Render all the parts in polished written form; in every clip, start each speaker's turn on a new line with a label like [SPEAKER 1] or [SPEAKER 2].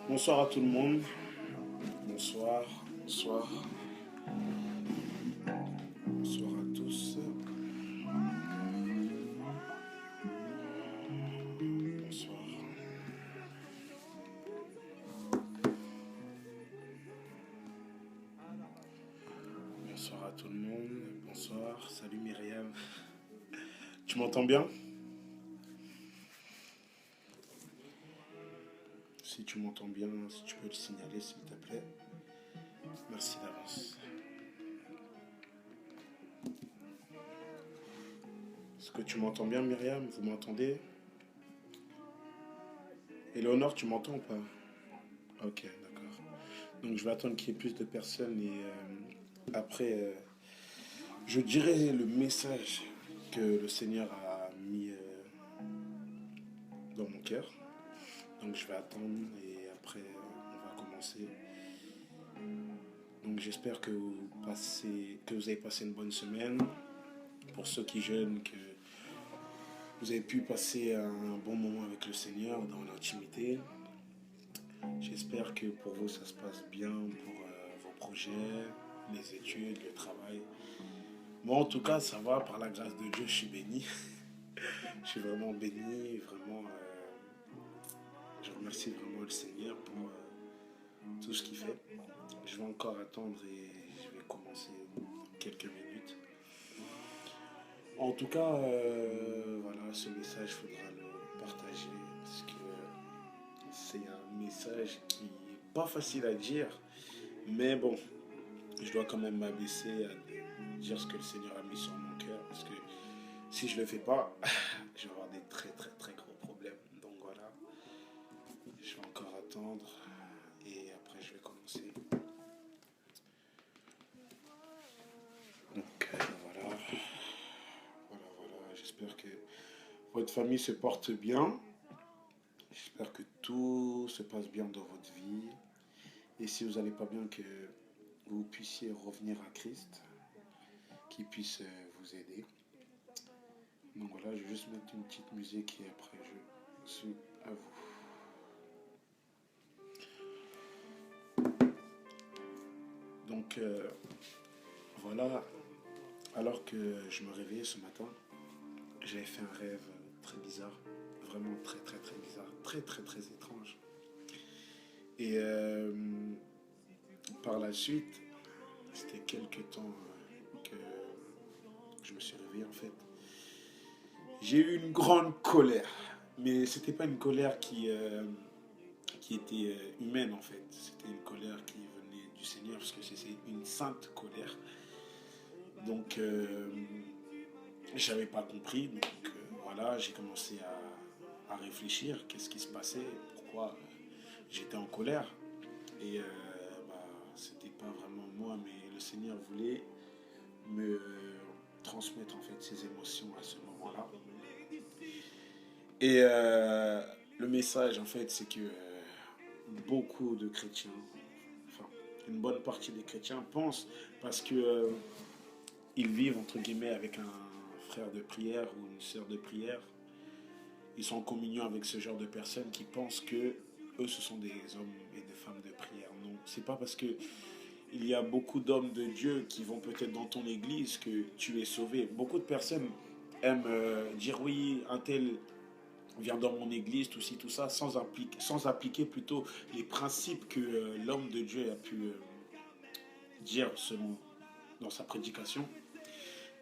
[SPEAKER 1] Bonsoir à tout le monde. Bonsoir, bonsoir, bonsoir à tous. Bonsoir. Bonsoir à tout le monde. Bonsoir. Salut Myriam. Tu m'entends bien? Si tu m'entends bien, si tu peux le signaler s'il te plaît. Merci d'avance. Est-ce que tu m'entends bien Myriam? Vous m'entendez? Éléonore, tu m'entends ou pas? Ok, d'accord. Donc je vais attendre qu'il y ait plus de personnes et après je dirai le message que le Seigneur a mis dans mon cœur. Donc je vais attendre et après on va commencer. Donc j'espère que vous avez passé une bonne semaine. Pour ceux qui jeûnent, que vous avez pu passer un bon moment avec le Seigneur dans l'intimité. J'espère que pour vous ça se passe bien pour vos projets, les études, le travail. Moi en tout cas ça va, par la grâce de Dieu je suis béni. Je suis vraiment béni, vraiment je remercie vraiment le Seigneur pour tout ce qu'il fait. Je vais encore attendre et je vais commencer dans quelques minutes. En tout cas, voilà, ce message, il faudra le partager parce que c'est un message qui n'est pas facile à dire, mais bon, je dois quand même m'abaisser à dire ce que le Seigneur a mis sur mon cœur parce que si je ne le fais pas, je vais avoir des très très très gros problèmes. Donc voilà, je vais encore attendre et après je vais commencer. Donc voilà, voilà, j'espère que votre famille se porte bien. J'espère que tout se passe bien dans votre vie. Et si vous n'allez pas bien, que vous puissiez revenir à Christ, qu'il puisse vous aider. Donc voilà, je vais juste mettre une petite musique et après je suis à vous. Donc voilà, alors que je me réveillais ce matin, j'avais fait un rêve très bizarre, vraiment très très très bizarre, très très très étrange. Et par la suite, c'était quelques temps que je me suis réveillé en fait. J'ai eu une grande colère, mais c'était pas une colère qui était humaine en fait. C'était une colère qui venait du Seigneur parce que c'est une sainte colère. Donc j'avais pas compris. Donc voilà, j'ai commencé à réfléchir. Qu'est-ce qui se passait? Pourquoi j'étais en colère? Et bah, c'était pas vraiment moi, mais le Seigneur voulait me transmettre en fait ses émotions à ce moment-là. Et le message en fait, c'est que beaucoup de chrétiens, enfin une bonne partie des chrétiens pensent parce que ils vivent entre guillemets avec un frère de prière ou une sœur de prière, ils sont en communion avec ce genre de personnes qui pensent que eux ce sont des hommes et des femmes de prière. Non, c'est pas parce que il y a beaucoup d'hommes de Dieu qui vont peut-être dans ton église que tu es sauvé. Beaucoup de personnes aiment dire oui, un tel vient dans mon église, tout ci, tout ça, sans appliquer plutôt les principes que l'homme de Dieu a pu dire selon, dans sa prédication.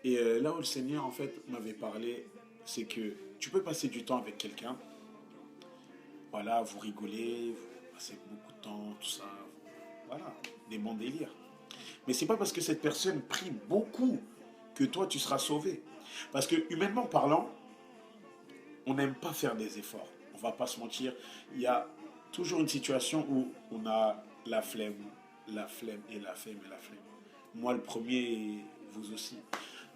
[SPEAKER 1] Et là où le Seigneur, en fait, m'avait parlé, c'est que tu peux passer du temps avec quelqu'un, voilà, vous rigolez, vous passez beaucoup de temps, tout ça, voilà, des bons délires. Mais c'est pas parce que cette personne prie beaucoup que toi tu seras sauvé. Parce que humainement parlant, on n'aime pas faire des efforts. On va pas se mentir. Il y a toujours une situation où on a la flemme, la flemme et la flemme et la flemme. Moi le premier, et vous aussi,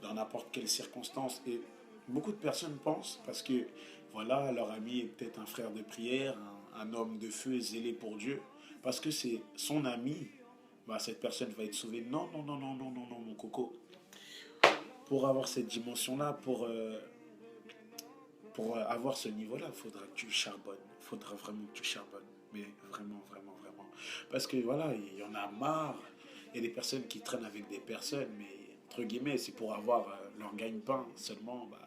[SPEAKER 1] dans n'importe quelle circonstance. Et beaucoup de personnes pensent, parce que voilà, leur ami est peut-être un frère de prière, un homme de feu zélé pour Dieu, parce que c'est son ami, bah, cette personne va être sauvée. Non, non, non, non, non, non, non, mon coco. Pour avoir cette dimension-là, pour avoir ce niveau-là, il faudra que tu charbonnes. Il faudra vraiment que tu charbonnes. Mais vraiment, vraiment, vraiment. Parce que voilà, il y en a marre. Il y a des personnes qui traînent avec des personnes, mais entre guillemets, c'est pour avoir leur gagne-pain seulement. Bah,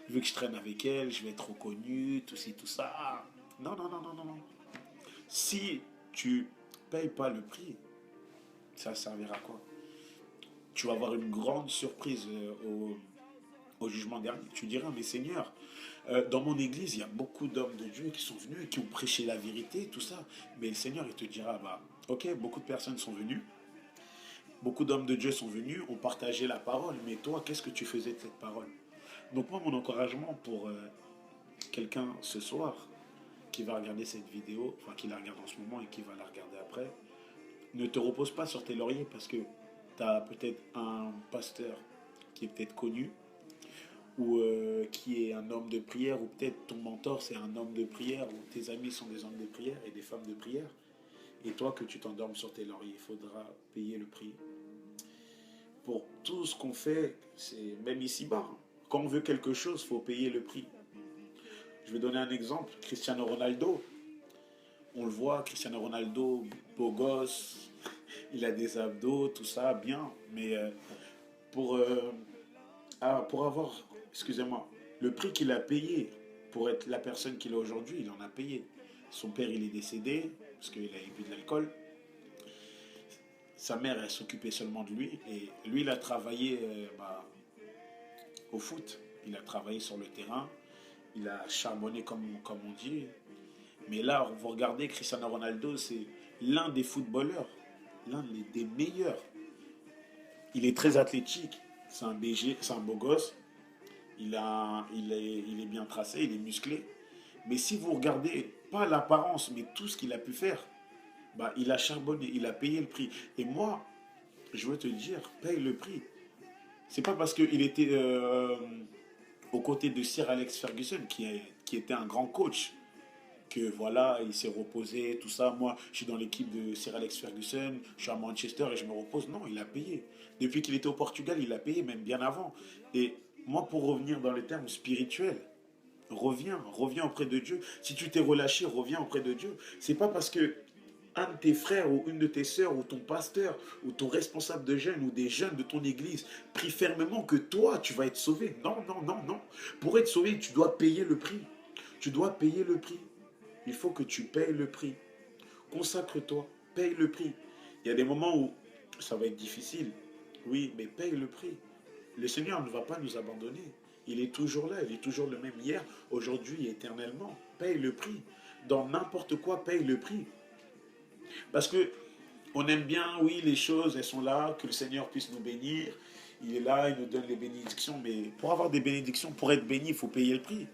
[SPEAKER 1] vu que je traîne avec elles, je vais être reconnu, tout ci, tout ça. Non, non, non, non, non, non. Si tu payes pas le prix, ça servira à quoi? Tu vas avoir une grande surprise au jugement dernier. Tu diras, mais Seigneur, dans mon église, il y a beaucoup d'hommes de Dieu qui sont venus et qui ont prêché la vérité, tout ça. Mais le Seigneur, il te dira, bah, ok, beaucoup de personnes sont venues, beaucoup d'hommes de Dieu sont venus, ont partagé la parole, mais toi, qu'est-ce que tu faisais de cette parole? Donc moi, mon encouragement pour quelqu'un ce soir qui va regarder cette vidéo, enfin qui la regarde en ce moment et qui va la regarder après, ne te repose pas sur tes lauriers parce que tu as peut-être un pasteur qui est peut-être connu, ou qui est un homme de prière, ou peut-être ton mentor c'est un homme de prière, ou tes amis sont des hommes de prière et des femmes de prière, et toi que tu t'endormes sur tes lauriers, il faudra payer le prix. Pour tout ce qu'on fait, c'est même ici-bas. Quand on veut quelque chose, il faut payer le prix. Je vais donner un exemple, Cristiano Ronaldo. On le voit, Cristiano Ronaldo, beau gosse, il a des abdos, tout ça, bien, mais pour, pour avoir, excusez-moi, le prix qu'il a payé pour être la personne qu'il est aujourd'hui, il en a payé. Son père, il est décédé parce qu'il a bu de l'alcool. Sa mère, elle s'occupait seulement de lui. Et lui, il a travaillé au foot. Il a travaillé sur le terrain. Il a charbonné, comme on dit. Mais là, vous regardez, Cristiano Ronaldo, c'est l'un des footballeurs, l'un des meilleurs. Il est très athlétique. C'est un BG, c'est un beau gosse. Il est bien tracé, il est musclé. Mais si vous regardez, pas l'apparence, mais tout ce qu'il a pu faire, bah, il a charbonné, il a payé le prix. Et moi, je veux te dire, paye le prix. C'est pas parce qu'il était aux côtés de Sir Alex Ferguson, qui était un grand coach, que voilà, il s'est reposé, tout ça. Moi, je suis dans l'équipe de Sir Alex Ferguson, je suis à Manchester et je me repose. Non, il a payé. Depuis qu'il était au Portugal, il a payé, même bien avant. Et moi, pour revenir dans les termes spirituels, reviens auprès de Dieu. Si tu t'es relâché, reviens auprès de Dieu. C'est pas parce que un de tes frères ou une de tes sœurs ou ton pasteur ou ton responsable de jeunes ou des jeunes de ton église prie fermement que toi, tu vas être sauvé. Non, non, non, non. Pour être sauvé, tu dois payer le prix. Tu dois payer le prix. Il faut que tu payes le prix. Consacre-toi, paye le prix. Il y a des moments où ça va être difficile. Oui, mais paye le prix. Le Seigneur ne va pas nous abandonner. Il est toujours là, il est toujours le même hier, aujourd'hui et éternellement. Paye le prix. Dans n'importe quoi, paye le prix. Parce que on aime bien, oui, les choses, elles sont là, que le Seigneur puisse nous bénir. Il est là, il nous donne les bénédictions. Mais pour avoir des bénédictions, pour être béni, il faut payer le prix.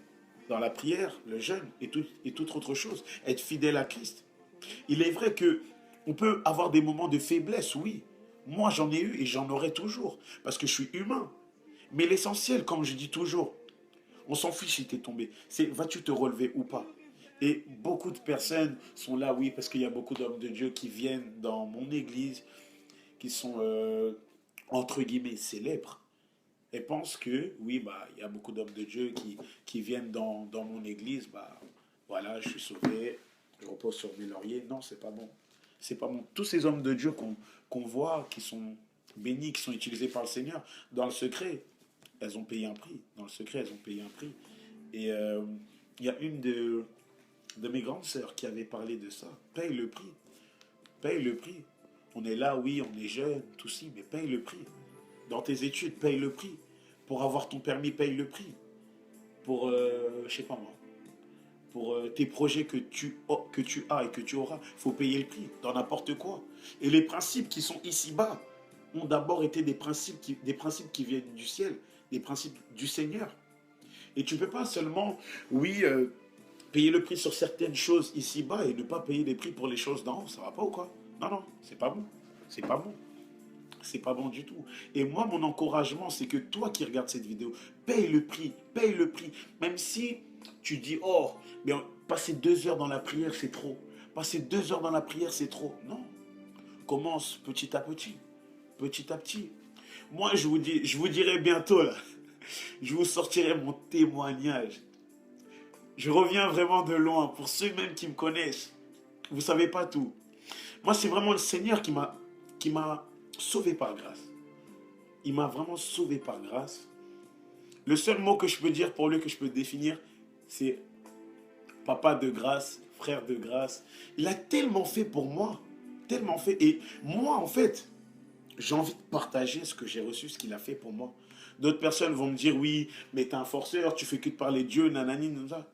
[SPEAKER 1] Dans la prière, le jeûne et toute autre chose. Être fidèle à Christ. Il est vrai que on peut avoir des moments de faiblesse, oui. Moi, j'en ai eu et j'en aurai toujours. Parce que je suis humain. Mais l'essentiel, comme je dis toujours, on s'en fiche si tu es tombé. C'est vas-tu te relever ou pas? Et beaucoup de personnes sont là, oui, parce qu'il y a beaucoup d'hommes de Dieu qui viennent dans mon église, qui sont, entre guillemets, célèbres, et pensent que, oui, bah, il y a beaucoup d'hommes de Dieu qui viennent dans mon église, bah, voilà, je suis sauvé, je repose sur mes lauriers. Non, c'est pas bon. C'est pas bon. Tous ces hommes de Dieu qu'on voit, qui sont bénis, qui sont utilisés par le Seigneur, dans le secret, elles ont payé un prix. Dans le secret, elles ont payé un prix. Et il y a une de mes grandes sœurs qui avait parlé de ça. Paye le prix. Paye le prix. On est là, oui, on est jeune, tout ci, mais paye le prix. Dans tes études, paye le prix. Pour avoir ton permis, paye le prix. Pour, je sais pas moi, pour tes projets que tu as et que tu auras, il faut payer le prix, dans n'importe quoi. Et les principes qui sont ici-bas ont d'abord été des principes qui viennent du ciel, des principes du Seigneur. Et tu ne peux pas seulement, oui, payer le prix sur certaines choses ici-bas et ne pas payer les prix pour les choses d'en haut. Ça va pas ou quoi? Non, non, c'est pas bon. C'est pas bon. C'est pas bon du tout. Et moi, mon encouragement, c'est que toi qui regardes cette vidéo, paye le prix, paye le prix. Même si tu dis, oh, mais passer 2 heures dans la prière, c'est trop. Passer 2 heures dans la prière, c'est trop. Non. Commence petit à petit. Petit à petit. Moi, je vous dirai bientôt, là, je vous sortirai mon témoignage. Je reviens vraiment de loin. Pour ceux même qui me connaissent, Vous savez pas tout. Moi, c'est vraiment le Seigneur qui m'a sauvé par grâce. Il m'a vraiment sauvé par grâce. Le seul mot que je peux dire pour lui, que je peux définir, c'est papa de grâce, frère de grâce. Il a tellement fait pour moi. Tellement fait. Et moi, en fait, j'ai envie de partager ce que j'ai reçu, ce qu'il a fait pour moi. D'autres personnes vont me dire, oui, mais t'es un forceur, tu fais que de parler de Dieu, nanani, nanana.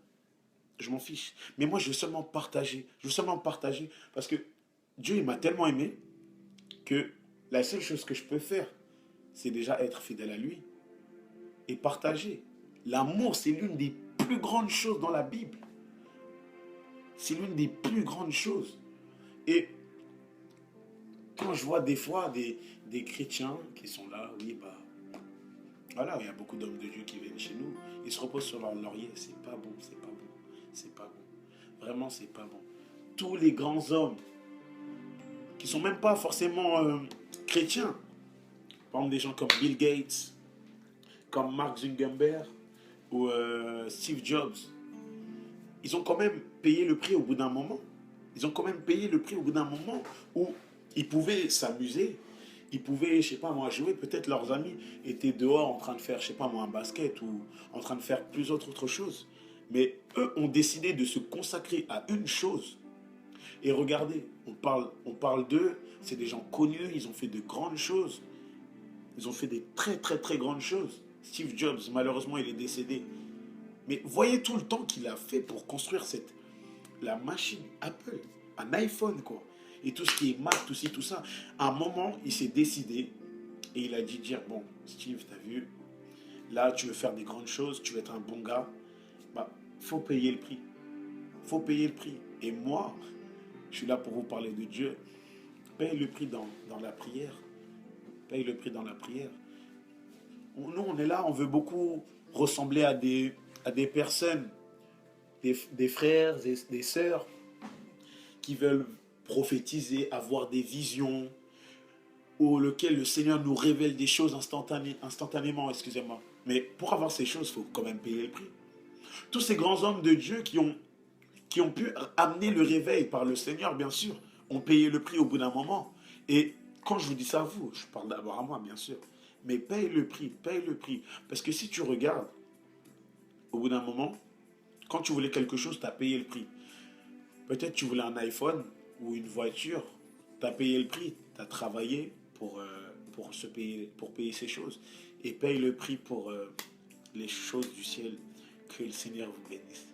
[SPEAKER 1] Je m'en fiche. Mais moi, je veux seulement partager. Je veux seulement partager. Parce que Dieu, il m'a tellement aimé que la seule chose que je peux faire, c'est déjà être fidèle à lui et partager. L'amour, c'est l'une des plus grandes choses dans la Bible. C'est l'une des plus grandes choses. Et quand je vois des fois des chrétiens qui sont là, oui, bah, voilà, il y a beaucoup d'hommes de Dieu qui viennent chez nous, ils se reposent sur leur laurier. C'est pas bon, c'est pas bon, c'est pas bon. Vraiment, c'est pas bon. Tous les grands hommes qui sont même pas forcément chrétiens, par exemple des gens comme Bill Gates, comme Mark Zuckerberg ou Steve Jobs, ils ont quand même payé le prix au bout d'un moment. Ils ont quand même payé le prix au bout d'un moment où ils pouvaient s'amuser, ils pouvaient, je sais pas moi, jouer. Peut-être leurs amis étaient dehors en train de faire, je sais pas moi, un basket ou en train de faire plus autre chose. Mais eux ont décidé de se consacrer à une chose. Et regardez, on parle d'eux, c'est des gens connus, ils ont fait de grandes choses. Ils ont fait des très très très grandes choses. Steve Jobs, malheureusement, il est décédé. Mais voyez tout le temps qu'il a fait pour construire la machine Apple, un iPhone quoi. Et tout ce qui est Mac, tout ci, tout ça. À un moment, il s'est décidé et il a dit dire, bon, Steve, t'as vu, là, tu veux faire des grandes choses, tu veux être un bon gars, bah, faut payer le prix. Faut payer le prix. Et moi, je suis là pour vous parler de Dieu. Paye le prix dans la prière. Paye le prix dans la prière. Nous, on est là, on veut beaucoup ressembler à des personnes, des frères, des sœurs qui veulent prophétiser, avoir des visions, ou lequel le Seigneur nous révèle des choses instantanément, excusez-moi. Mais pour avoir ces choses, il faut quand même payer le prix. Tous ces grands hommes de Dieu qui ont pu amener le réveil par le Seigneur, bien sûr, ont payé le prix au bout d'un moment. Et quand je vous dis ça à vous, je parle d'abord à moi, bien sûr. Mais paye le prix, paye le prix. Parce que si tu regardes, au bout d'un moment, quand tu voulais quelque chose, tu as payé le prix. Peut-être tu voulais un iPhone ou une voiture, tu as payé le prix, tu as travaillé pour payer ces choses. Et paye le prix pour les choses du ciel. Que le Seigneur vous bénisse.